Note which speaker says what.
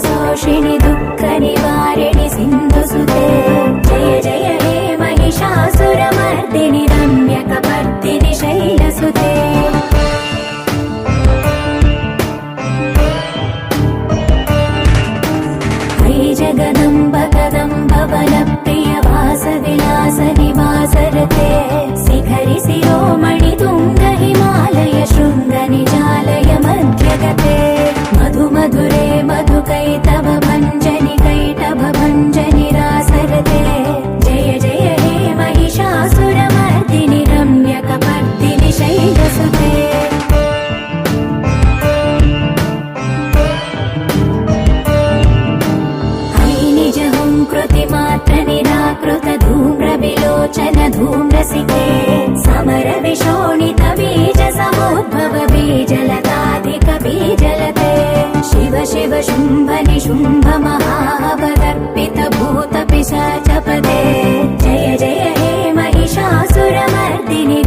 Speaker 1: शोषिणि दुःख निवारिणि सिन्धुसुते जय जय हे महिषासुरमर्दिनि रम्यकपर्दिनि शैलसुते जगदम्ब कदम्ब वनप्रिय वासविलास निवासरते शिखरि शिरोमणि तुङ्ग हिमालय शृङ्ग निजालय मध्यगते मधु मधुरे मधुकैटभ भञ्जनि कैटभ भञ्जनि रासरते जय जय हे महिषासुरमर्दिनि रम्यकपर्दिनि शैलसुते कृतिमात्र निराकृत धूम्र विलोचन धूम्रसिके समर विशोणित बीज समुद्भव बीजलताधिक बीजलते शिव शिव शुम्भ निशुम्भ महावदर्पित भूत पिशाच पदे जय जय हे महिषासुरमर्दिनि